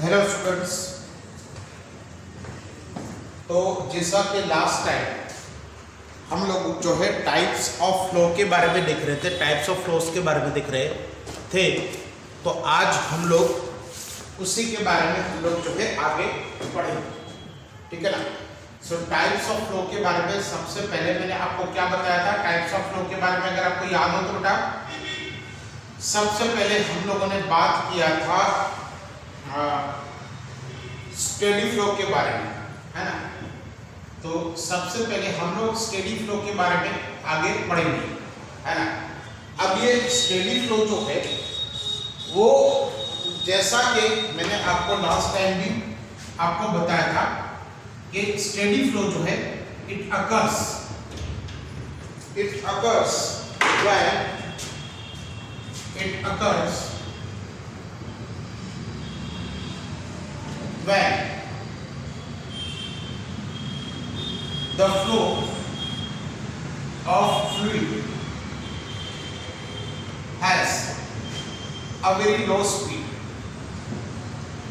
Hello students. तो जैसा कि लास्ट टाइम हम लोग जो है टाइप्स ऑफ फ्लो के बारे में देख रहे थे, टाइप्स ऑफ फ्लोस के बारे में देख रहे थे, तो आज हम लोग उसी के बारे में हम लोग जो है आगे पढ़ेंगे, ठीक है ना। सो टाइप्स ऑफ फ्लो के बारे में सबसे पहले मैंने आपको क्या बताया था, टाइप्स ऑफ फ्लो के बारे में अगर आपको याद हो तो बेटा सबसे पहले हम लोगों ने बात किया था स्टेडी फ्लो के बारे में, है ना। तो सबसे पहले हम लोग स्टेडी फ्लो के बारे में आगे पढ़ेंगे, है ना। अब ये स्टेडी फ्लो जो है वो जैसा कि मैंने आपको लास्ट टाइम भी आपको बताया था कि स्टेडी फ्लो जो है it occurs when the flow of fluid has a very low speed,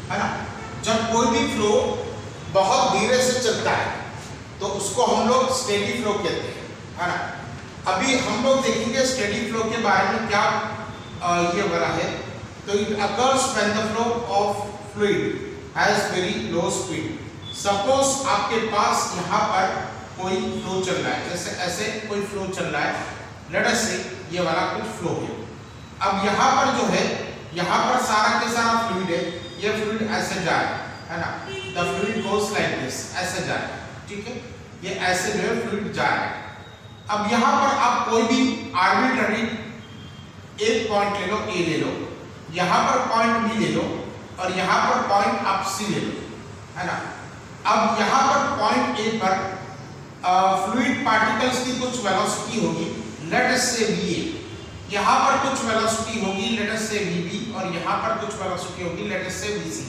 है ना। जब कोई भी फ्लो बहुत धीरे से चलता है तो उसको हम लोग स्टेडी फ्लो कहते हैं, है ना। अभी हम लोग देखेंगे स्टेडी फ्लो के बारे में क्या ये बना है। तो it occurs when the flow of fluid has very low speed. Suppose आपके पास यहाँ पर कोई फ्लो चल रहा है, जैसे ऐसे कोई फ्लो चल रहा है, लेट अस से ये वाला कुछ फ्लो है। अब यहाँ पर जो है, यहाँ पर सारा के सारा फ्लूइड है, ये फ्लूइड ऐसे जा रहा है ना। The fluid goes like this, ऐसे जा रहा है, ठीक है। ये ऐसे जो है फ्लूइड जा रहा है। अब यहाँ पर आप कोई भी आर्बिट्ररी एक पॉइंट ले लो, ए ले लो, यहाँ पर पॉइंट बी ले लो और यहाँ पर पॉइंट आप सी ले लो, है ना। अब यहाँ पर पॉइंट ए पर फ्लूइड पार्टिकल्स की कुछ वेलोसिटी होगी, लेट अस से वीए। यहाँ पर कुछ वेलोसिटी होगी, लेट अस से वीबी, और यहाँ पर कुछ वेलोसिटी होगी, लेट अस से वीसी,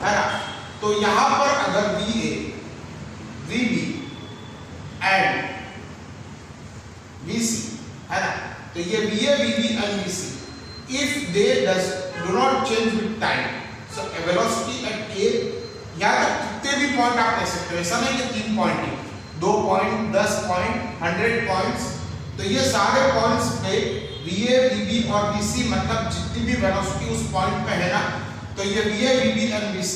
है ना। तो यहाँ पर अगर वीए, वीबी एंड वीसी, है ना, तो ये वीए, वीबी and VC if they do not change with time, so a velocity at a, या तक कितने भी पॉइंट आप ले सकते हो, ऐसा नहीं कि 3 पॉइंट है, 2 पॉइंट, 10 पॉइंट, 100 पॉइंट्स। तो ये सारे पॉइंट्स पे VA, VB और VC मतलब जितनी भी वेलोसिटी उस पॉइंट पे है ना, तो ये VA, VB and VC,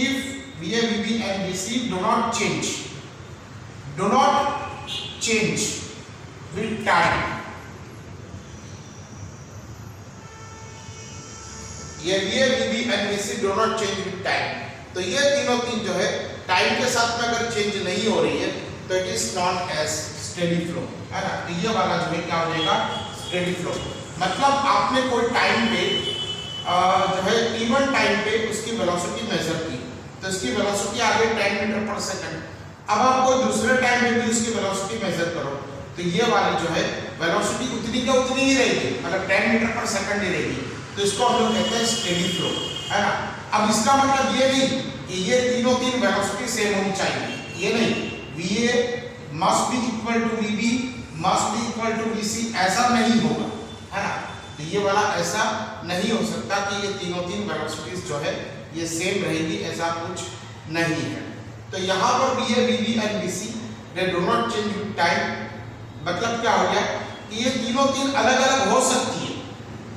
if VA, VB and VC do not change with time, ये VA, VB and VC do not change with time, तो ये तीन जो है टाइम के साथ में अगर चेंज नहीं हो रही है तो it is known as steady flow, है ना। तो ये वाला जो है क्या हो जाएगा, स्टेडी फ्लो। मतलब आपने कोई टाइम पे जो है t1 टाइम पे उसकी वेलोसिटी मेजर की, तो इसकी वेलोसिटी आ गई 10 मीटर पर सेकंड। अब आप कोई दूसरे टाइम पे भी उसकी वेलोसिटी मेजर करो तो ये वाली जो है वेलोसिटी उतनी का उतनी ही रहेगी, मतलब 10 मीटर पर सेकंड ही रहेगी। तो इसको हम लोग कहते हैं स्टेडी फ्लो, है ना। अब इसका मतलब ये नहीं कि ये तीन वेलोसिटी सेम होनी चाहिए, ये नहीं, VA must be equal to VB must be equal to VC, ऐसा नहीं होगा, है ना। तो ये वाला ऐसा नहीं हो सकता कि ये तीन वेलोसिटीज जो है ये सेम रहेगी, ऐसा कुछ नहीं है। तो यहाँ पर VA, VB and VC they do not change with time, मतलब क्या हो गया कि ये तीन अलग अलग हो सकती है,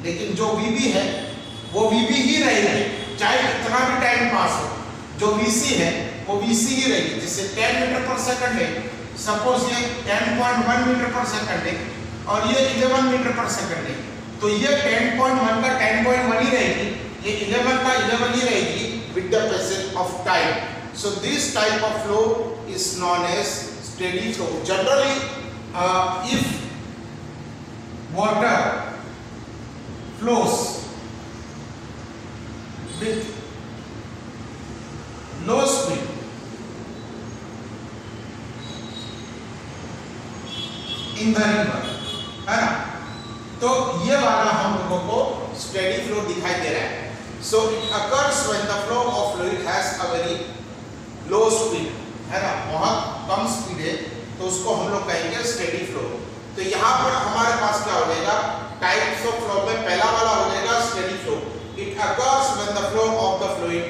लेकिन जो VB है वो VB ही रहेगी चाहे कितना भी टाइम पास हो। जो VC है वो VC ही रहेगी। जैसे 10 मीटर पर सेकंड है, सपोज ये 10.1 मीटर पर सेकंड है और ये 11 मीटर पर सेकंड है, तो ये 10.1 का 10.1 ही रहेगी, ये 11 का 11 ही रहेगी with the passage of time. So this type of flow is known as steady flow. Generally if water flows with low speed in the river, है ना, तो ये वाला हम लोगों को स्टेडी फ्लो दिखाई दे रहा है। So it occurs when the flow of fluid has a very low speed, है ना, बहुत कम स्पीड है, तो उसको हम लोग कहेंगे स्टेडी फ्लो। तो यहाँ पर हमारे पास क्या हो जाएगा, टाइप्स ऑफ फ्लो में पहला वाला हो जाएगा steady flow. It occurs when the flow of the fluid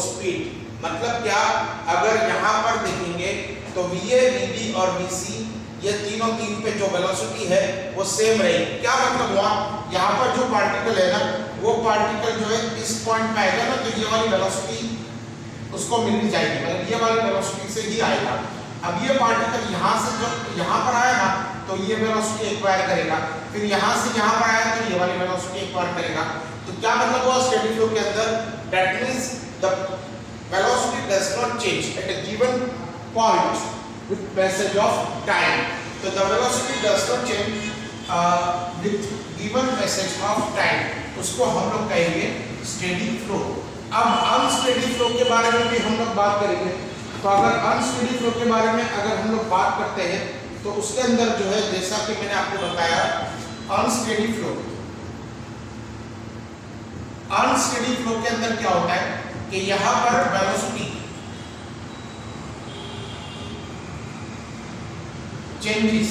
speed, मतलब क्या, अगर यहाँ पर देखेंगे तो VA, VB और VC ये तीनों तीन पे जो वेलोसिटी है वो सेम रहेगी। क्या मतलब हुआ, यहाँ पर जो पार्टिकल है ना वो पार्टिकल जो है इस पॉइंट पे आएगा ना तो ये वाली वेलोसिटी उसको मिलनी जाएगी, मतलब ये वाली वेलोसिटी से ही आएगा। अब ये पार्टिकल यहाँ से जो यहाँ पर आया ना तो ये वेलोसिटी एक्वायर करेगा, फिर यहाँ से यहाँ पर आया तो ये वाली वेलोसिटी एक्वायर करेगा। तो क्या मतलब हुआ स्टेडी फ्लो के अंदर, that means the velocity does not change at a given point with passage of time. So the velocity does not change with given passage of time. उसको हम लोग कहेंगे स्टेडी फ्लो। अब अनस्टेडी फ्लो के बारे में भी हम लोग बात करेंगे। तो अगर अनस्टेडी फ्लो के बारे में अगर हम लोग बात करते हैं तो उसके अंदर जो है जैसा कि मैंने आपको बताया अनस्टेडी फ्लो के अंदर क्या होता है कि यहाँ पर velocity changes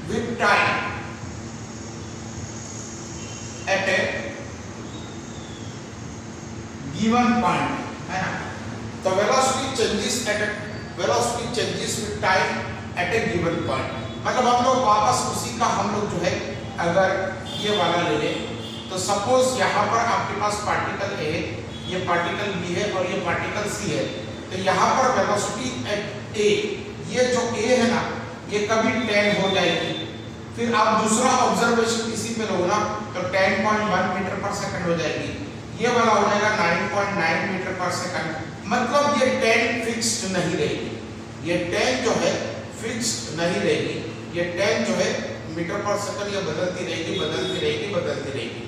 with time at a given point, है ना। तो velocity changes with time at a given point, मतलब हम लोग वापस उसी का हम लोग जो है अगर ये वाला ले लें तो सपोज यहाँ पर आपके पास पार्टिकल A, ये पार्टिकल B है और ये पार्टिकल C है। तो यहाँ पर वेलोसिटी एट A, ये जो A है ना ये कभी 10 हो जाएगी, फिर आप दूसरा ऑब्जर्वेशन इसी पे लो ना तो 10.1 मीटर पर सेकंड हो जाएगी, ये वाला हो जाएगा 9.9 मीटर पर सेकंड। मतलब ये 10 फिक्स्ड नहीं रहेगी, ये 10 जो है फिक्स्ड नहीं रहेगी, ये 10 जो है मीटर पर सेकंड ये बदलती रहेगी।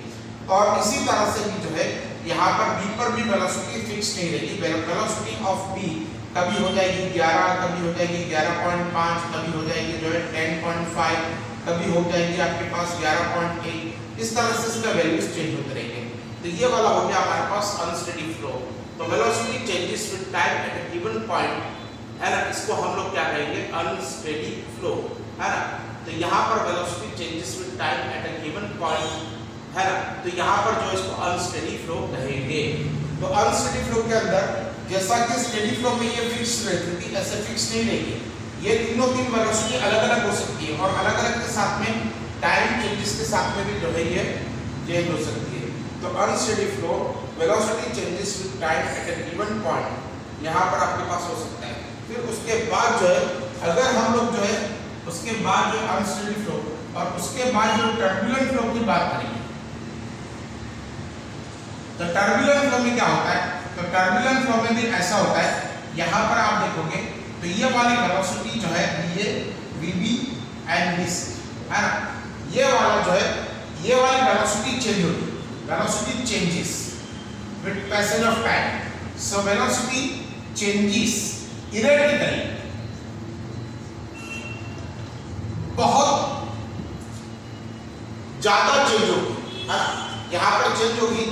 और इसी तरह से भी जो है यहाँ पर B पर भी वेलोसिटी फिक्स नहीं रहेगी। वेलोसिटी ऑफ B कभी हो जाएगी 11, कभी हो जाएगी 11.5, कभी हो जाएगी जो है 10.5, कभी हो जाएगी आपके पास 11.8। इस तरह से इसका वैल्यूज चेंज होते रहेंगे। तो ये वाला हो गया हमारे पास अनस्टेडी फ्लो। तो velocity changes with time at a given point, है ना, इसको हम लोग क्या कहेंगे अनस्टेडी फ्लो, है ना। तो यहाँ पर velocity changes with time at a given point, है ना, तो यहाँ पर जो इसको अनस्टेडी फ्लो कहेंगे। तो अनस्टेडी फ्लो के अंदर जैसा कि स्टेडी फ्लो में ये फिक्स रहती थी ऐसे फिक्स नहीं रहेगी, ये तीनों तीन वेलोसिटी अलग अलग हो सकती है और अलग अलग के साथ में टाइम चेंजेस के साथ में भी जो है ये चेंज हो सकती है। तो unsteady flow velocity changes with time at a given point, यहाँ पर आपके पास हो सकता है। फिर उसके बाद जो है अगर हम लोग जो है उसके बाद जो अनस्टेडी फ्लो और उसके बाद जो टर्बुलेंट फ्लो की बात करेंगे, तो टर्बुलेंट फ्लो में क्या होता है, तो टर्बुलेंट फ्लो में भी ऐसा होता है, यहाँ पर आप देखोगे तो ये वाली वेलोसिटी जो है ये VB एंड VC, है ना, ये वाला जो है ये वाली वेलोसिटी चेंज होगी, velocity changes with passage of time. So velocity changes erratically, बहुत ज्यादा चेंज होगी, है ना, यहाँ पर चेंज होगी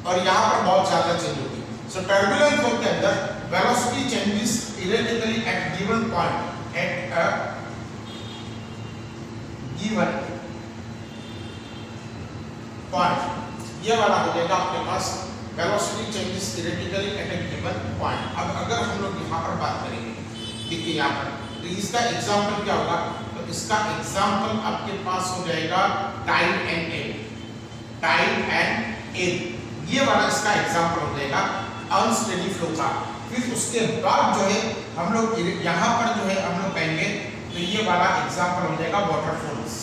और यहाँ पर बहुत ज्यादा चेंज होगी। So turbulent flow के अंदर velocity changes erratically at given point, at a given point, ये वाला हो जाएगा आपके पास velocity changes erratically at a given point। अब अगर हम लोग यहाँ पर बात करेंगे, देखिए यहाँ पर तो इसका एग्जाम्पल क्या होगा, तो इसका एग्जाम्पल आपके पास हो जाएगा टाइम एंड एज, ये वाला इसका एग्जाम्पल हो जाएगा अनस्टेडी फ्लो का। फिर उसके बाद जो है हम लोग यहाँ पर जो है हम लोग कहेंगे तो ये वाला एग्जाम्पल हो जाएगा वाटरफॉल्स,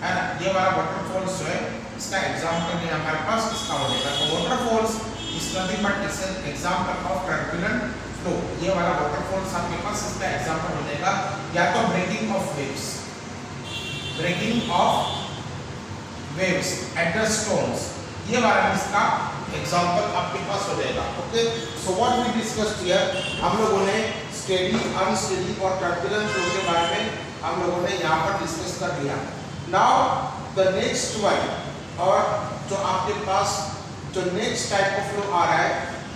है ना, ये वाला वाटरफॉल्स जो है इसका एग्जाम्पल है हमारे पास इसका हो जाएगा। तो waterfalls is nothing but it's an example of turbulent flow, ये वाला वाटरफॉल्स आपके पास इसका एग्जाम्पल हो जाएगा। या तो breaking of waves at the stones, ये वाला इसका एग्जांपल आपके पास हो जाएगा। Okay, so what we discussed here, हम लोगों ने स्टेडी, अनस्टेडी और टर्बुलेंट फ्लो के बारे में हम लोगों ने यहाँ पर डिस्कस कर लिया। नाउ द नेक्स्ट वन, और जो आपके पास जो नेक्स्ट टाइप ऑफ फ्लो आ रहा है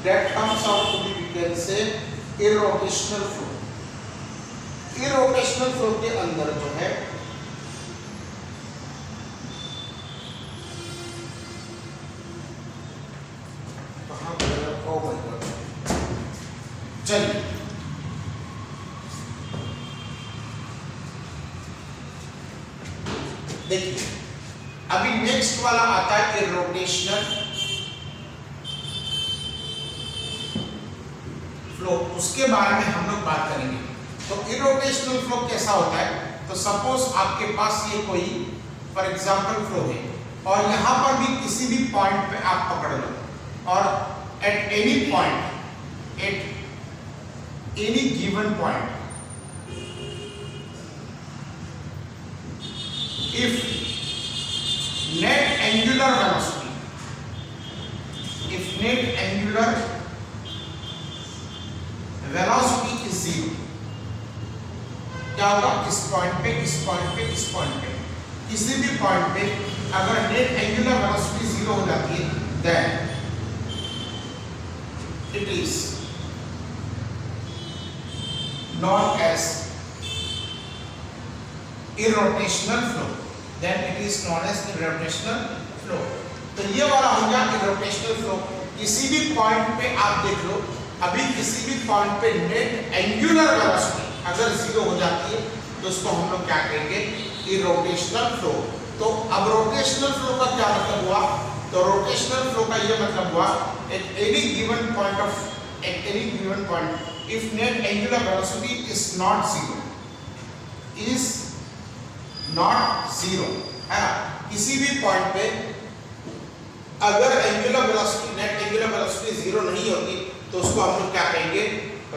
that comes out to be we can say irrotational flow. Irrotational flow के अंदर जो है चलिए देखिए, अभी नेक्स्ट वाला आता है इरोटेशनल फ्लो, उसके बारे में हम लोग बात करेंगे। तो इरोटेशनल फ्लो कैसा होता है? तो सपोज आपके पास ये कोई फॉर एग्जांपल फ्लो है और यहां पर भी किसी भी पॉइंट पे आप पकड़ लो और at any point, at any given point, if net angular velocity, if net angular velocity is zero, क्या होगा? इस पॉइंट पे, इस पॉइंट पे, इस पॉइंट पे, किसी भी पॉइंट पे अगर नेट एंगुलर वेलोसिटी जीरो हो जाती है, then it is known as irrotational flow, then it is known as irrotational flow। तो ये वाला हो गया irrotational flow। किसी भी पॉइंट पे आप देख लो, अभी किसी भी पॉइंट पे नेट एंगुलर वेलोसिटी अगर जीरो हो जाती है तो उसको हम लोग क्या कहेंगे? irrotational flow। तो अब रोटेशनल फ्लो का क्या मतलब हुआ? तो रोटेशनल फ्लो का ये मतलब हुआ at any given point of, at any given point if net angular velocity is not zero, is not zero, है ना? किसी भी पॉइंट पे अगर angular velocity, net angular velocity zero नहीं होगी तो उसको हम लोग क्या कहेंगे?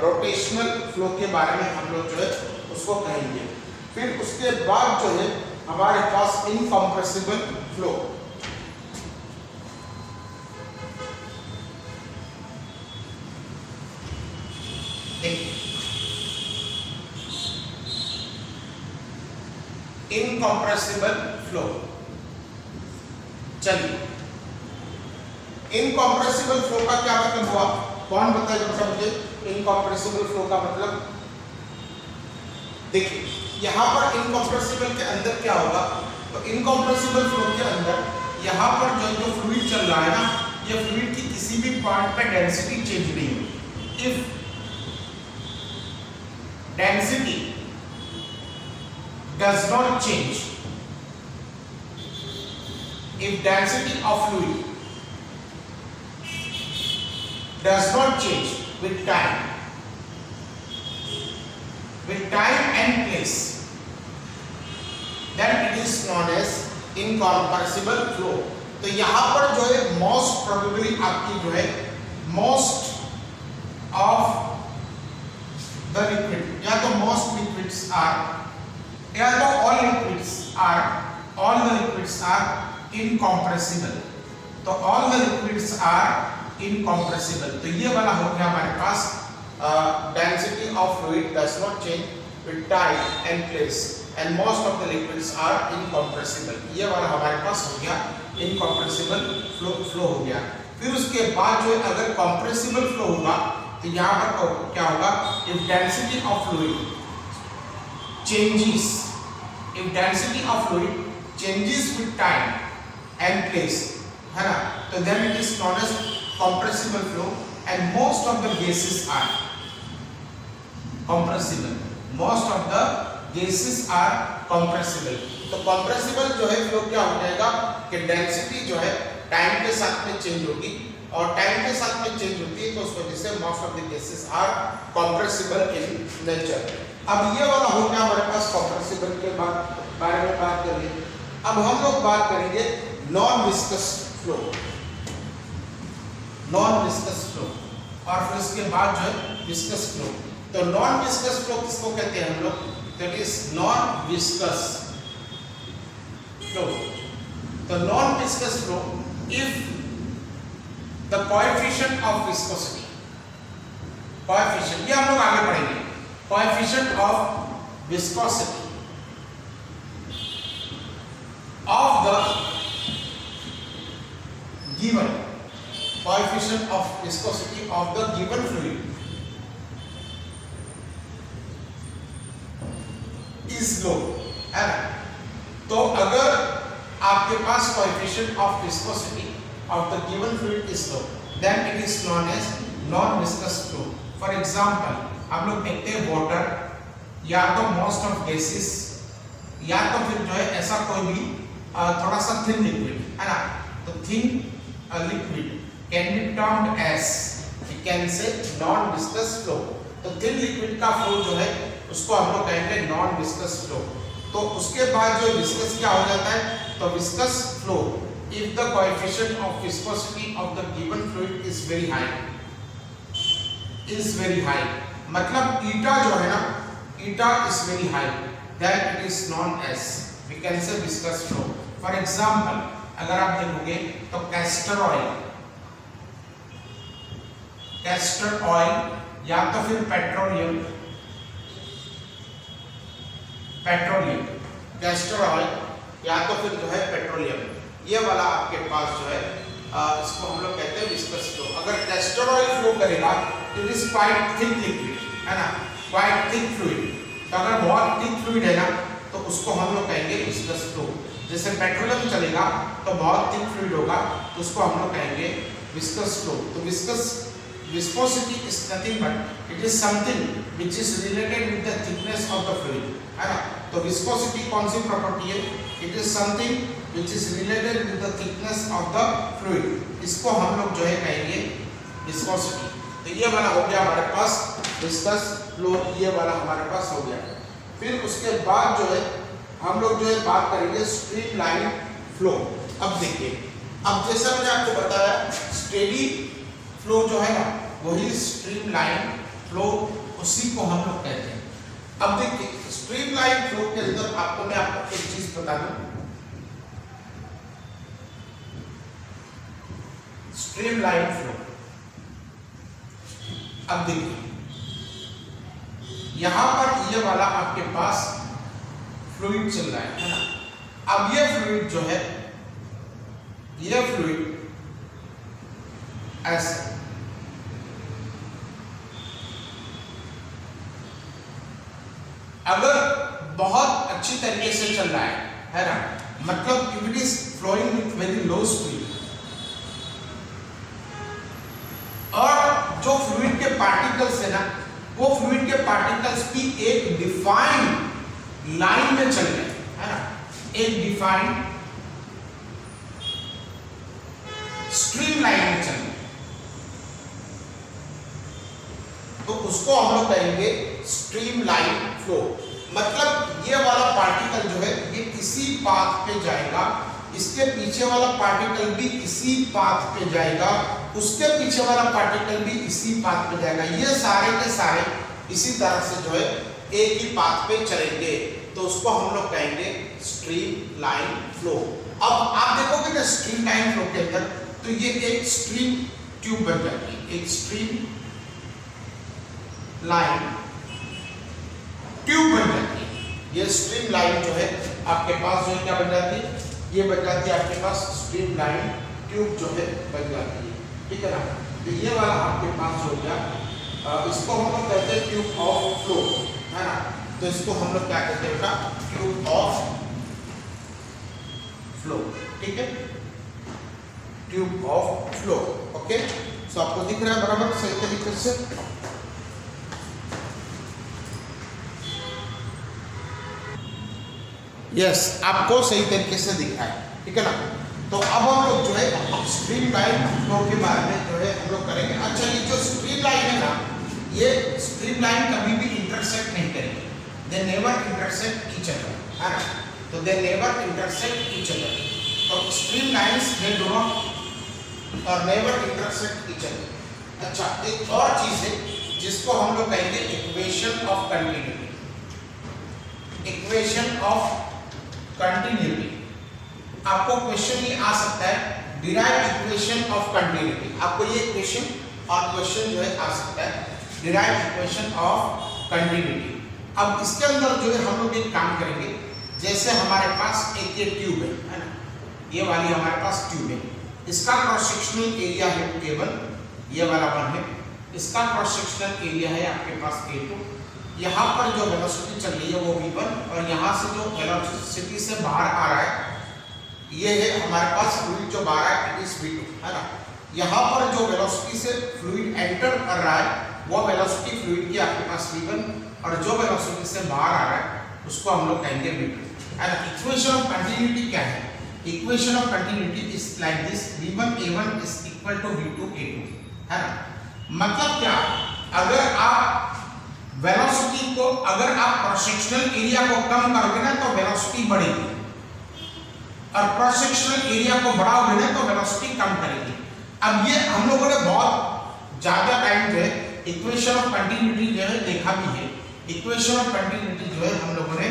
रोटेशनल फ्लो के बारे में हम लोग जो है उसको कहेंगे। फिर उसके बाद जो है हमारे पास इनकम्प्रेसिबल फ्लो। देखिए, इनकम्प्रेसिबल फ्लो। चलिए, इनकम्प्रेसिबल फ्लो का क्या मतलब हुआ? कौन बताएगा बेटा मुझे इनकम्प्रेसिबल फ्लो का मतलब? देखिए, यहां पर इनकम्प्रेसिबल के अंदर क्या होगा? तो इनकम्प्रेसिबल फ्लो के अंदर यहां पर जो फ्लूइड चल रहा है ना, ये फ्लूइड की किसी भी पॉइंट पे डेंसिटी चेंज नहीं होगी। If density does not change, if density of fluid does not change with time and place, then it is known as incompressible flow। तो यहां पर जो है मोस्ट प्रोबेबली आपकी जो है मोस्ट ऑफ द लिक्विड, या तो मोस्ट लिक्विड्स आर, या तो all liquids are incompressible। तो all the liquids are incompressible। तो ये वाला हो गया हमारे पास density of fluid does not change with time and place and most of the liquids are incompressible। ये वाला हमारे पास हो गया incompressible flow हो गया। फिर उसके बाद जो अगर compressible flow होगा तो यहाँ पर क्या होगा? if density of fluid changes, if density of fluid changes with time and place, है ना? तो then it is known as compressible flow and most of the gases are compressible। most of the gases are compressible। तो compressible जो है flow क्या हो जाएगा कि डेंसिटी जो है टाइम के साथ में चेंज होगी और टाइम के साथ में चेंज होती है तो उस वजह से most of the gases are compressible in nature। अब ये वाला हो गया हमारे पास कॉम्प्रेसिबल के बारे में बात करेंगे। अब हम लोग बात करेंगे non viscous flow, non viscous flow, और फिर उसके बाद जो है विस्कस फ्लो। तो नॉन विस्कस फ्लो किसको कहते हैं हम लोग? That is non viscous flow. तो non viscous flow if the coefficient of viscosity, coefficient ये हम लोग आगे पढ़ेंगे, coefficient of viscosity of the given, coefficient of viscosity of the given fluid is low, है ना? तो अगर आपके पास coefficient of viscosity of the given fluid is low, then it is known as non-viscous flow। For example हम लोग देखते हैं water, या तो मोस्ट ऑफ गैसेस, या तो फिर जो है ऐसा कोई भी थोड़ा सा थिन लिक्विड है ना, तो thin liquid can be termed as, we can say non viscous flow. तो थिन लिक्विड का फ्लो जो है उसको हम लोग कहेंगे नॉन विस्कस फ्लो। तो उसके बाद जो विस्कस क्या हो जाता है, तो viscous flow if the coefficient of viscosity of the given fluid is very high, मतलब ईटा जो है ना, ईटा is very high, then it is known as, we can say viscous flow. For example, अगर आप देखोगे तो castor oil या तो फिर पेट्रोलियम, castor oil या तो फिर जो है पेट्रोलियम, ये वाला आपके पास जो है इसको हम लोग कहते हैं विस्कस फ्लो। अगर कैस्टर ऑयल फ्लो करेगा तो it is quite thick liquid है ना, क्वाइट थिक फ्लूइड। तो अगर बहुत थिक फ्लूइड है ना तो उसको हम लोग कहेंगे विस्कस फ्लो। जैसे पेट्रोलियम चलेगा तो बहुत थिक फ्लूइड होगा तो उसको हम लोग कहेंगे विस्कस फ्लो। तो viscosity is nothing but it is something which is related with the thickness of the fluid है ना। तो viscosity कौन सी प्रॉपर्टी है, it is something which is related with the thickness of the fluid, इसको हम लोग जो है कहेंगे viscosity। तो ये वाला हो गया हमारे पास viscous flow, ये वाला हमारे पास हो गया। फिर उसके बाद जो है हम लोग जो है बात करेंगे स्ट्रीमलाइन फ्लो। अब देखिए, अब जैसा मैंने आपको बताया स्टेडी फ्लो जो है ना वही स्ट्रीमलाइन फ्लो, उसी को हम लोग कहते हैं। अब देखिए स्ट्रीमलाइन फ्लो के अंदर मैं आपको एक चीज बता दूं, स्ट्रीमलाइन फ्लो। अब देखिए यहां पर ये वाला आपके पास फ्लूइड चल रहा है ना। अब ये फ्लूइड जो है, ये फ्लूइड ऐसे अगर बहुत अच्छी तरीके से चल रहा है ना, मतलब it is flowing with very low speed, और जो फ्लूइड के पार्टिकल्स है ना वो फ्लूइड के पार्टिकल्स भी एक डिफाइंड लाइन में चल रहे हैं है ना, एक डिफाइंड स्ट्रीम लाइन में चल रहे हैं, तो उसको हम लोग कहेंगे स्ट्रीम लाइन फ्लो। मतलब ये वाला पार्टिकल जो है ये इसी पाथ पे जाएगा, इसके पीछे वाला पार्टिकल भी इसी पाथ पे जाएगा, उसके पीछे वाला पार्टिकल भी इसी पाथ पे जाएगा, ये सारे के सारे इसी तरह से जो है एक ही पाथ पे चलेंगे, तो उसको हम लोग कहेंगे स्ट्रीम लाइन फ्लो। अब आप देखोगे ना स्ट्रीम लाइन फ्लो के अंदर तो ये एक स्ट्रीम ट्यूब बन जाती है, एक स्ट्रीम लाइन ट्यूब बन जाती है। ये स्ट्रीम लाइन जो है आपके पास जो है क्या बन जाती है, ये बन जाती है आपके पास स्ट्रीम लाइन ट्यूब जो है बन जाती है, ठीक है ना। तो ये वाला आपके पास हो गया, इसको हम लोग कहते हैं ट्यूब ऑफ फ्लो है ना। तो इसको हम लोग क्या कहते हैं बेटा, ट्यूब ऑफ फ्लो, ठीक है, ट्यूब ऑफ फ्लो। ओके, सो आपको दिख रहा है बराबर सही तरीके से। यस, आपको सही तरीके से दिख रहा है, ठीक है ना। तो अब हम लोग जो है स्ट्रीम लाइन फ्लो के बारे में जो है हम लोग करेंगे। अच्छा, ये जो स्ट्रीम लाइन है ना, ये स्ट्रीम लाइन कभी भी इंटरसेक्ट नहीं करेंगे, they never intersect each other है ना। तो they never intersect each other, तो streamlines they do not और नेवर इंटरसेक्ट ईच अदर। अच्छा, एक और चीज है जिसको हम लोग कहेंगे equation of continuity, equation of continuity. आपको क्वेश्चन ये आ सकता है डिराइव इक्वेशन ऑफ कंटिन्यूटी, आपको ये क्वेश्चन और क्वेश्चन जो है आ सकता है डिराइव इक्वेशन ऑफ कंटिन्यूटी। अब इसके अंदर जो है हम लोग एक काम करेंगे, जैसे हमारे पास एक ये ट्यूब है ना, ये वाली हमारे पास ट्यूब है, इसका क्रॉस सेक्शनल एरिया है A1, ये वाला 1 है, इसका क्रॉस सेक्शनल एरिया है आपके पास A2, यहाँ पर जो वेलोसिटी चल रही है वो V1, और यहाँ से जो वेलोसिटी से बाहर आ रहा है ये है हमारे पास फ्लूइड जो बाहर है, इट इज V2 है ना। यहाँ पर जो वेलोसिटी से फ्लूइड एंटर कर रहा है वो वेलोसिटी फ्लूइड की आपके पास v1 और जो वेलोसिटी से बाहर आ रहा है उसको हम लोग कहेंगे v2। And equation of continuity क्या है? Equation of continuity is like this, v1a1 is equal to v2a2, है ना। मतलब क्या, अगर आप वेलोसिटी को, अगर आप क्रॉस सेक्शनल एरिया को कम करोगे ना तो वेलोसिटी बढ़ेगी, और क्रॉस सेक्शनल एरिया को बढ़ाओगे ना तो वेलोसिटी कम करेगी। अब ये हम लोगों ने बहुत ज्यादा टाइम जो है इक्वेशन ऑफ कंटिन्यूटी जो है देखा भी है। इक्वेशन ऑफ कंटिन्यूटी जो है हम लोगों ने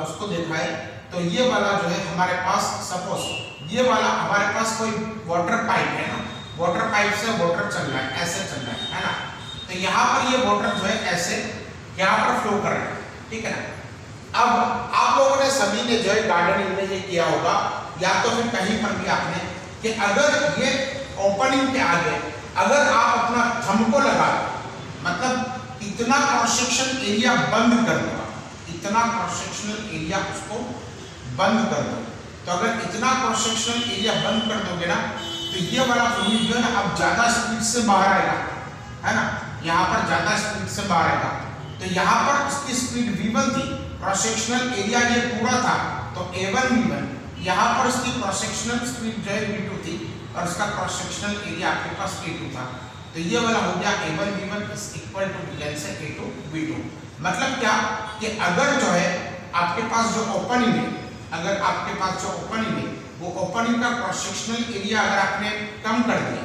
उसको देखा है। तो ये वाला जो है हमारे पास, सपोज ये वाला हमारे पास कोई वाटर पाइप है ना, वाटर पाइप से वाटर चल रहा है, ऐसे चल रहा है ना। तो यहाँ पर ये वाटर जो है ऐसे यहाँ पर फ्लो कर रहा है, ठीक है ना। अब आप लोगों ने सभी ने जो है गार्डनिंग में ये किया होगा, या तो फिर कहीं पर भी आपने, कि अगर ये ओपनिंग के आगे अगर आप अपना थंब को लगा, मतलब इतना क्रॉस सेक्शन एरिया बंद कर दो, इतना क्रॉस सेक्शनल एरिया उसको बंद कर दो। तो अगर इतना क्रॉस सेक्शनल एरिया बंद कर दोगे ना तो ये वाला फ्लूइड जो है ना अब ज्यादा स्पीड से बाहर आएगा, है ना। यहाँ पर ज्यादा स्पीड से बाहर आएगा। तो यहाँ पर उसकी स्पीड v1 थी, क्रॉस सेक्शनल एरिया ये पूरा था तो a1 v1, यहाँ पर उसकी क्रॉस सेक्शनल स्पीड जो है v2 थी और उसका क्रॉस सेक्शनल एरिया आपके पास a2 था। तो ये वाला हो गया a1 v1 is equal to cancel a2 v2। मतलब क्या कि अगर जो है आपके पास जो ओपनिंग है, अगर आपके पास जो ओपनिंग है वो ओपनिंग का क्रॉस सेक्शनल एरिया अगर आपने कम कर दिया,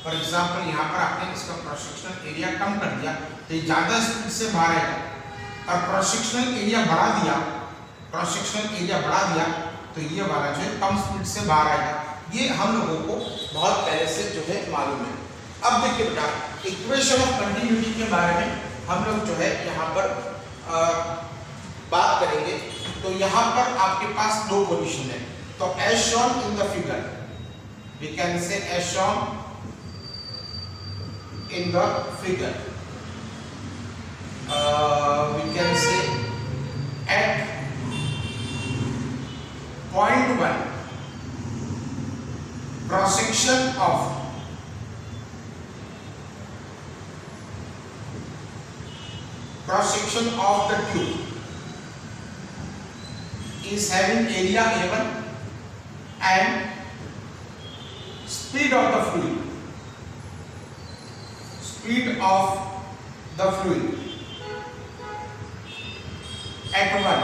फॉर एग्जांपल यहाँ पर आपने इसका क्रॉस सेक्शनल एरिया कम कर दिया तो ये ज्यादा स्पीड से बाहर आएगा, और क्रॉस सेक्शनल एरिया बढ़ा दिया, क्रॉस सेक्शनल एरिया बढ़ा दिया तो ये वाला जो है कम स्पीड से बाहर आएगा। ये हम लोगों को बहुत पहले से जो है मालूम है। अब देखिए बेटा, इक्वेशन ऑफ कंटिन्यूटी के बारे में हम लोग जो है यहाँ पर बात करेंगे। तो यहाँ पर आपके पास दो पोजीशन है। तो as shown in the figure, we can say as shown in the figure, we can say at point 1 cross section of the tube is having area A1 and speed of the fluid, at 1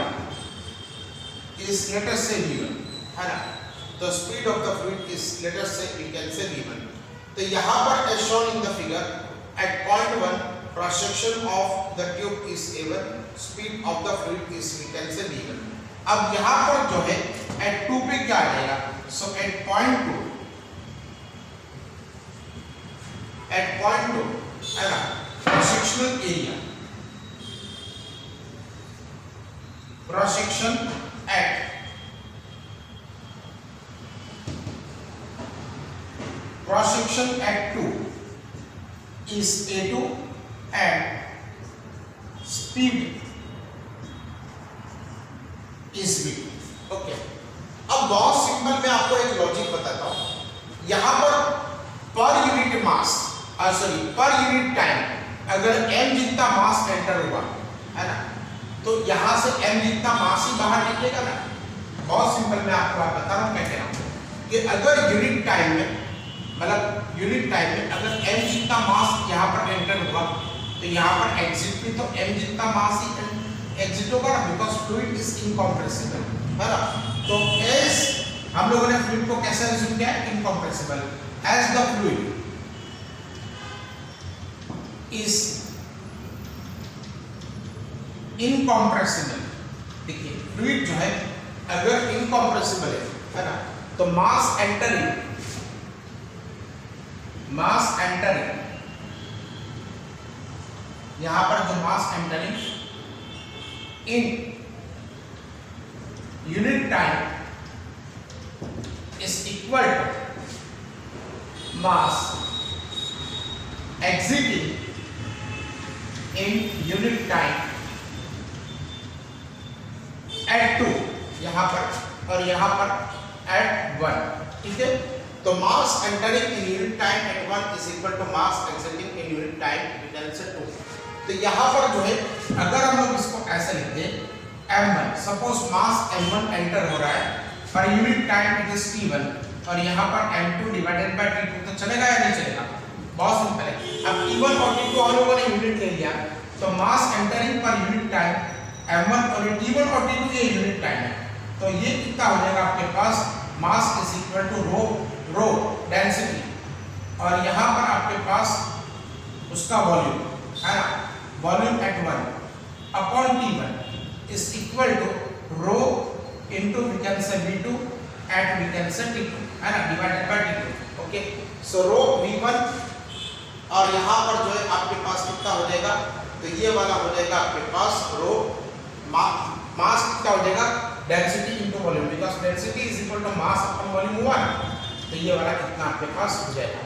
is, let us say v1, है ना। तो speed of the fluid is, let us say we can say v1। तो यहाँ पर as shown in the figure at point 1 cross section of the tube is a1, speed of the fluid is, we can say v1। अब यहाँ पर जो है eight 2 पे क्या आ जाएगा? सो एट पॉइंट 2 है ना, cross sectional area, cross section at cross section at 2 is A2 and speed is V2। Okay, अब बहुत सिंपल मैं आपको एक लॉजिक बताता हूं। यहां पर यूनिट मास, पर यूनिट टाइम अगर m जितना मास एंटर हुआ, है ना, तो यहां से m जितना मास ही बाहर निकलेगा ना। बहुत सिंपल मैं आपको बात बता रहा हूं, क्या कह रहा हूं कि अगर यूनिट टाइम में, मतलब यूनिट टाइम में अगर m जितना मास यहां पर एंटर हुआ तो यहां पर एग्जिट भी तो m जितना मास ही एग्जिट होगा ना, बिकॉज फ्लूइड इज इनकम्प्रेसिबल, है ना। तो एज हम लोगों ने फ्लूइड को कैसे रिज्यूम किया? Incompressible. As the fluid is incompressible, देखिए फ्लूइड जो है अगर इनकम्प्रेसिबल है ना, तो मास एंटरिंग यहां पर जो mass entering in unit time is equal to mass exiting in unit time at 2 यहां पर और यहां पर एट 1, ठीक है। तो mass entering in unit time at 1 is equal to mass exiting in unit time we can say 2। तो यहाँ पर जो है अगर हम लोग इसको ऐसे लिख दें m1, सपोज मास m1 एंटर हो रहा है पर unit time it is t1 और यहाँ पर m2 डिवाइडेड बाय t2, तो चलेगा या नहीं चलेगा? बहुत सिंपल है। अब t1 और t2 हम लोगों ने यूनिट ले लिया तो mass entering per unit time m1 और t1 और t2 ये यूनिट टाइम है, तो ये कितना हो जाएगा आपके पास mass is equal to rho density और यहाँ पर आपके पास उसका वॉल्यूम है ना, volume at 1 upon t1 is equal to rho into we can say v2 at we can say t2 है ना, divided by t2। Okay, so rho v1 और यहाँ पर जो है आपके पास कितना हो जाएगा, तो ये वाला हो जाएगा आपके पास रो मास कितना हो जाएगा density into volume, because density is equal to mass upon volume 1, तो ये वाला कितना आपके पास हो जाएगा।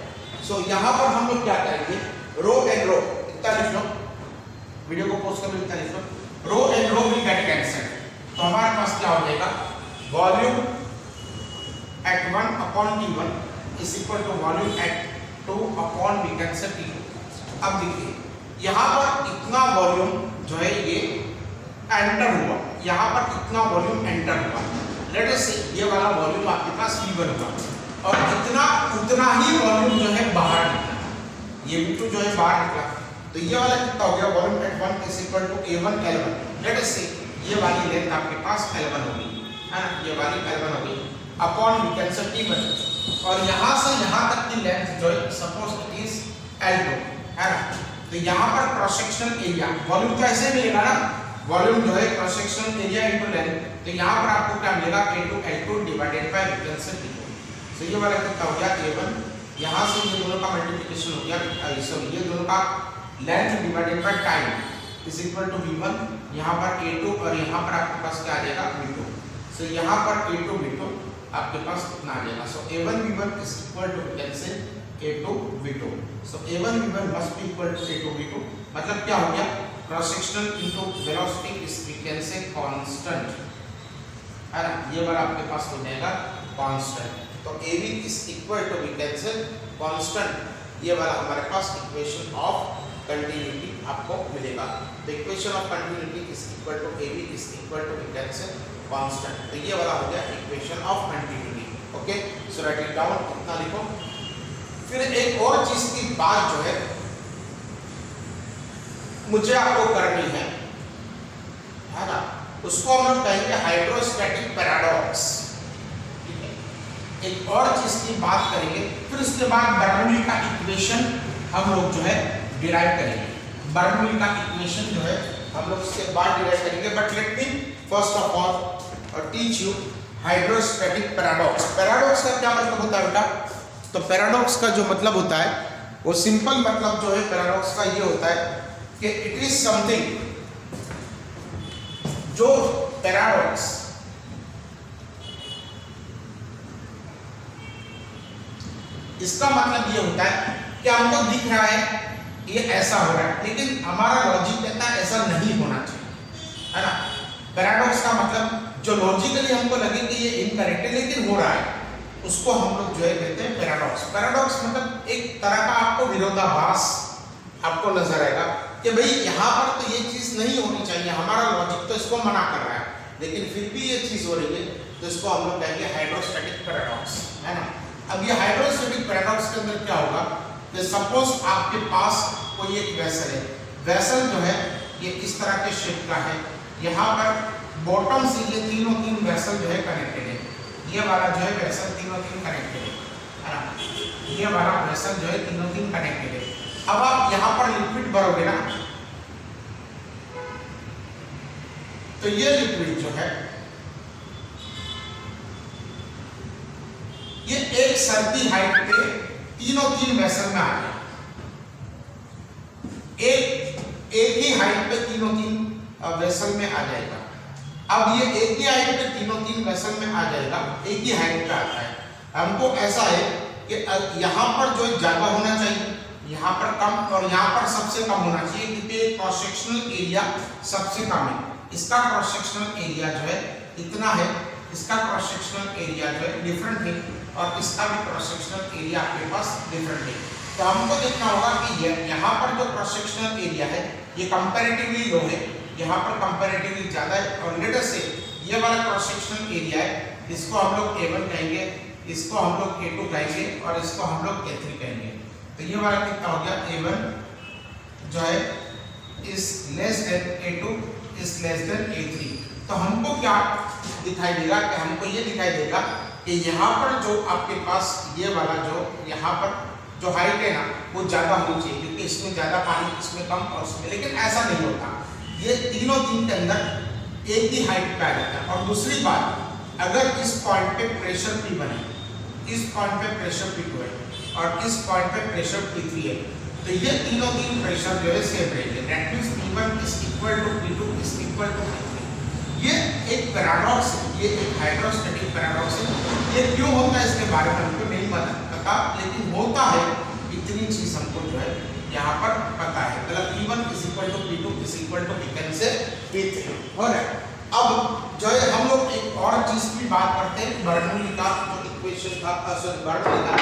सो यहाँ पर हम लोग क्या करेंगे, रो एंड रो कितना लिख लो, वीडियो को पॉज कर लो, कितना लिख लो, rho and rho will get cancel, तो हमारे पास क्या हो जाएगा volume at 1 upon t1 is equal to volume at 2 upon we can say t2। अब देखिए यहाँ पर इतना वॉल्यूम जो है ये एंटर हुआ, यहाँ पर इतना वॉल्यूम एंटर हुआ, लेट अस से ये वाला वॉल्यूम आपके पास v1 हुआ और उतना ही वॉल्यूम जो है बाहर निकला, ये v2 जो है बाहर निकला, तो ये वाला कितना हो गया volume at 1 is equal to a1 L1। Let us say ये वाली लेंथ आपके पास L1 होगी है ना, ये वाली L1 होगी अपॉन वी कैन से t1 और यहाँ से यहाँ तक की लेंथ जो है सपोज इट इज L2 है ना, तो यहाँ पर क्रॉस सेक्शनल एरिया वॉल्यूम कैसे मिलेगा ना, वॉल्यूम जो है cross sectional area into length, तो यहाँ पर आपको क्या मिलेगा a2 L2 divided by we can say t2। तो ये वाला कितना हो गया a1, यहाँ से ये दोनों का मल्टीप्लिकेशन हो गया, सॉरी ये दोनों का length divided by time is equal to v1, यहाँ पर a2 और यहाँ पर आपके पास क्या आ जाएगा v2, सो यहाँ पर a2 v2 आपके पास कितना आ जाएगा, so a1 v1 is equal to we can say a2 v2, so a1 v1 must be equal to a2 v2, मतलब क्या हो गया cross sectional into velocity is we can say constant है ना, ये वाला आपके पास हो जाएगा कांस्टेंट, तो AB is equal to we can say constant, ये वाला हमारे पास इक्वेशन ऑफ कंटिन्यूटी आपको मिलेगा। तो equation of continuity is equal to AB is equal to we can say constant, तो ये वाला हो गया equation of continuity. Okay, so write it down, कितना लिखो। फिर एक और चीज की बात जो है मुझे आपको करनी है ना, उसको हम लोग कहेंगे हाइड्रोस्टैटिक पैराडॉक्स। एक और चीज की बात करेंगे, फिर उसके बाद बर्नौली का इक्वेशन हम लोग जो है डिराइव करेंगे, बर्नौली का इक्वेशन जो है हम लोग उसके बाद डिराइव करेंगे, but let me first of all teach you hydrostatic paradox. Paradox का क्या मतलब होता है बेटा, तो पैराडॉक्स का जो मतलब होता है वो सिंपल मतलब जो है पैराडॉक्स का ये होता है कि इट इज समथिंग, जो पैराडॉक्स इसका मतलब ये होता है कि हमको दिख रहा है ये ऐसा हो रहा है, लेकिन हमारा लॉजिक कहता है ऐसा नहीं होना चाहिए है ना। पैराडॉक्स का मतलब जो लॉजिकली हमको लगे कि ये इनकरेक्ट है लेकिन हो रहा है, उसको हम लोग जो है कहते हैं पैराडॉक्स। पैराडॉक्स मतलब एक तरह का आपको विरोधाभास आपको नजर आएगा कि भाई यहाँ पर तो ये चीज नहीं होनी चाहिए, हमारा लॉजिक तो इसको मना कर रहा है, लेकिन फिर भी ये चीज हो रही है, तो इसको हम लोग कहेंगे हाइड्रोस्टैटिक पैराडॉक्स है ना। अब ये हाइड्रोस्टैटिक पैराडॉक्स के अंदर क्या होगा कि सपोज आपके पास कोई एक वेसल है, वेसल जो है ये इस तरह के शेप का है, यहाँ पर बॉटम से ये तीन वेसल जो है कनेक्टेड है, ये वाला जो है वेसल तीन कनेक्टेड है ना, ये वाला वेसल जो है तीन कनेक्टेड है। अब आप यहाँ पर लिक्विड भरोगे ना, तो ये लिक्विड जो है ये एक सर्दी हाइट पे तीन वेसल में आ गया, एक ही हाइट पे तीन वेसल में आ जाएगा। अब ये एक ही हाइट पे तीन वेसल में आ जाएगा, एक ही हाइट पे आता है। हमको ऐसा है कि यहाँ पर जो ज्यादा होना चाहिए, यहाँ पर कम और यहाँ पर सबसे कम होना चाहिए, क्योंकि क्रॉस सेक्शनल एरिया सबसे कम है। इसका क्रॉस सेक्शनल एरिया जो है इतना है, इसका क्रॉस सेक्शनल एरिया जो है डिफरेंट है, और इसका भी क्रॉस सेक्शनल एरिया आपके पास डिफरेंट है। तो हमको देखना होगा कि यहाँ पर जो क्रॉस सेक्शनल एरिया है ये कंपैरेटिवली लो है, यहाँ पर कंपैरेटिवली ज्यादा है। और लेट अस से ये वाला क्रॉस सेक्शनल एरिया है, इसको हम लोग A1 कहेंगे, इसको हम लोग A2 कहेंगे और इसको हम लोग A3 कहेंगे। तो ये वाला कितना हो गया, A1 जो है is less than A2 is less than A3। तो हमको क्या दिखाई देगा कि हमको ये दिखाई देगा कि यहाँ पर जो आपके पास ये वाला जो यहाँ पर जो हाइट है ना वो ज़्यादा होनी चाहिए, क्योंकि इसमें ज़्यादा पानी, इसमें कम और इसमें, लेकिन ऐसा नहीं होता। ये तीनों तीन के अंदर एक ही हाइट पे आ जाता है। और दूसरी बात, अगर इस पॉइंट पे प्रेशर P1 है, इस पॉइंट पे प्रेशर P2 है और इस पॉइंट पे प्रेशर P3 है, तो ये तीनों तीन प्रेशर जो है सेम रहेंगे। That means P1 is equal to P2 is equal to P3। ये एक पैराडॉक्स है, ये एक हाइड्रोस्टैटिक पैराडॉक्स है। ये क्यों होता है इसके बारे में हमको नहीं पता, लेकिन होता है। इतनी चीज हमको जो है यहाँ पर पता है, मतलब P1 is equal to P2 is equal to P3 हो रहा है। अब जो है हम लोग एक और चीज की बात करते हैं, बर्नौली का जो इक्वेशन था, बर्नौली का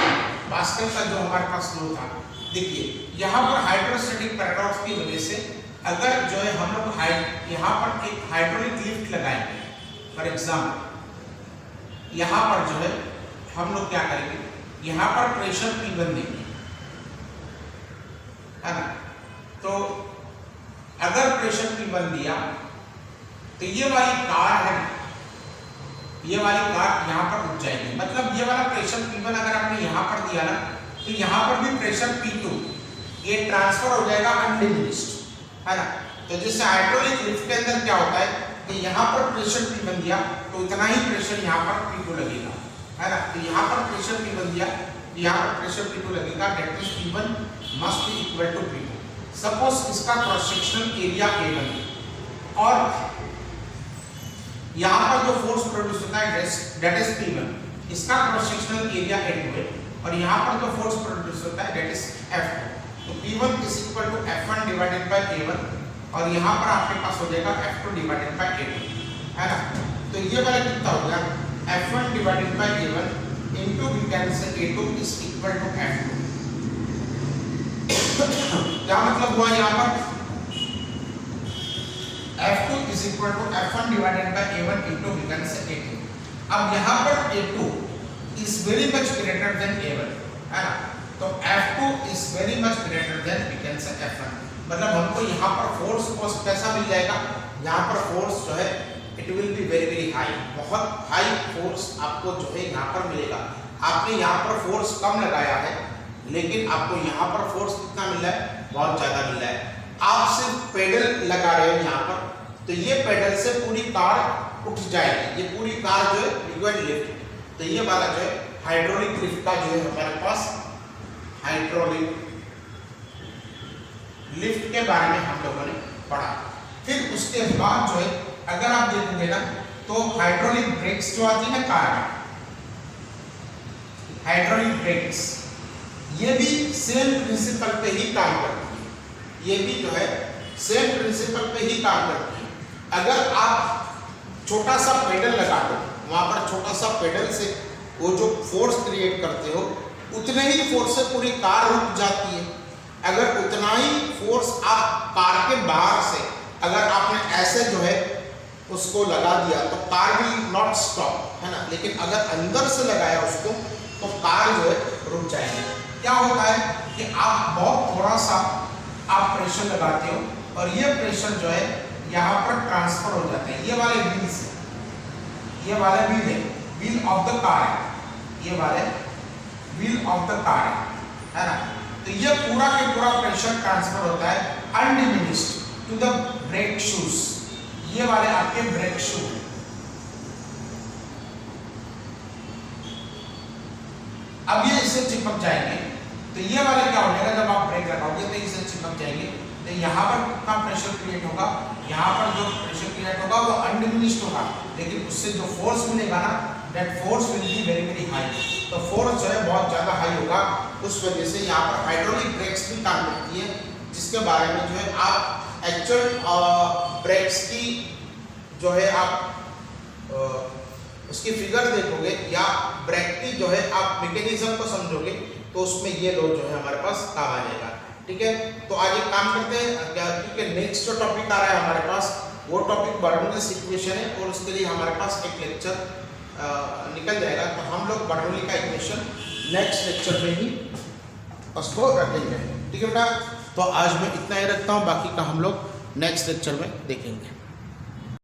पास्कल का जो हमारे पास लॉ था। देखिए यहाँ पर हाइड्रोस्टैटिक पैराडॉक्स की वजह से अगर जो है हम लोग यहाँ पर एक हाइड्रोलिक लिफ्ट लगाएंगे, फॉर एग्जाम्पल यहाँ पर जो है हम लोग क्या करेंगे, यहाँ पर प्रेशर P1 देंगे, है ना। तो अगर प्रेशर P1 दिया तो ये वाली कार है, ये वाली कार यहाँ पर रुक जाएगी। मतलब ये वाला प्रेशर P1 अगर आपने यहाँ पर दिया ना, तो यहाँ पर भी प्रेशर P2 ये ट्रांसफर हो जाएगा अनडिमिनिश्ड, है ना। तो जिससे हाइड्रोलिक लिफ्ट के अंदर क्या होता है कि यहाँ पर प्रेशर P1 दिया तो इतना ही प्रेशर यहाँ पर P2 लगेगा, है ना। तो यहाँ पर प्रेशर P1 दिया, यहाँ पर प्रेशर P2 लगेगा। That means P1 must be equal to P2। Suppose इसका क्रॉस सेक्शनल एरिया A1 है और यहाँ पर जो फोर्स प्रोड्यूस होता है दैट इज P1, इसका क्रॉस सेक्शनल एरिया A2 है और यहाँ पर जो फोर्स प्रोड्यूस होता है दैट इज F2। तो P1 is equal to F1 divided by A1 और यहाँ पर आपके पास हो जाएगा F2 डिवाइडेड बाय A2, है ना। तो ये वाला कितना हो गया, F1 divided by A1 into we can say A2 is equal to F2। क्या मतलब हुआ यहाँ पर, F2 is equal to F1 divided by A1 into we can say A2। अब यहाँ पर A2 is very much greater than A1, है ना। तो F2 is very much greater than we can say F1। मतलब हमको यहाँ पर फोर्स कैसा मिल जाएगा, यहाँ पर फोर्स जो है it will be very very high, बहुत हाई फोर्स आपको जो है यहाँ पर मिलेगा। आपने यहाँ पर फोर्स कम लगाया है, लेकिन आपको यहाँ पर फोर्स कितना मिल रहा है, बहुत ज्यादा मिल रहा है। आप सिर्फ पेडल लगा रहे हो यहाँ पर, तो ये पेडल से पूरी कार उठ जाएगी, ये पूरी कार जो है लिक्विड लिफ्ट। तो ये वाला जो है हाइड्रोलिक लिफ्ट का जो है हमारे पास हाइड्रोलिक लिफ्ट के बारे में हम लोगों ने पढ़ा। फिर उसके बाद जो है अगर आप देखोगे ना तो हाइड्रोलिक ब्रेक्स जो आती है कार में, हाइड्रोलिक ब्रेक्स ये भी सेम प्रिंसिपल पे ही काम करती है, ये भी जो है सेम प्रिंसिपल पे ही काम करती है। अगर आप छोटा सा पेडल लगा दो, वहां पर छोटा सा पेडल से वो जो फोर्स क्रिएट करते हो उतने ही फोर्स से पूरी कार रुक जाती है। अगर उतना ही फोर्स आप कार के बाहर से अगर आपने ऐसे जो है उसको लगा दिया तो कार विल नॉट स्टॉप, है ना। लेकिन अगर अंदर से लगाया उसको तो कार जो है रुक जाएगी। क्या होता है कि आप बहुत थोड़ा सा आप प्रेशर लगाते हो और ये प्रेशर जो है यहाँ पर ट्रांसफर हो जाता है। ये वाले व्हील से, ये वाले व्हील है, व्हील ऑफ द कार है, ये वाले व्हील ऑफ द कार है ना। तो ये पूरा के पूरा प्रेशर ट्रांसफर होता है undiminished to the brake shoes, ये वाले आपके ब्रेक शू। अब ये इससे चिपक जाएंगे, तो ये वाले क्या हो जाएगा, जब आप ब्रेक लगाओगे तो इससे चिपक जाएंगे। तो यहाँ पर कितना प्रेशर क्रिएट होगा, यहाँ पर जो प्रेशर क्रिएट होगा वो अनडिमिनिश्ड होगा, लेकिन उससे जो फोर्स मिलेगा ना that force will be very very high. तो फोर्स जो है बहुत ज़्यादा हाई होगा, उस वजह से यहाँ पर हाइड्रोलिक ब्रेक्स भी काम करती है, जिसके बारे में जो है आप एक्चुअल ब्रेक्स की जो है आप उसकी फिगर देखोगे या ब्रेक की जो है आप मैकेनिज्म को समझोगे तो उसमें ये लो जो है हमारे पास काम आ जाएगा। ठीक है, तो आज एक काम करते हैं क्या, क्योंकि नेक्स्ट जो टॉपिक आ रहा है हमारे पास वो टॉपिक बर्नौलीज इक्वेशन है और उसके लिए हमारे पास एक लेक्चर निकल जाएगा। तो हम लोग बर्नौली का इक्वेशन नेक्स्ट लेक्चर में ही उसको रखेंगे। ठीक है बेटा, तो आज मैं इतना ही रखता हूँ, बाकी का हम लोग नेक्स्ट लेक्चर में देखेंगे।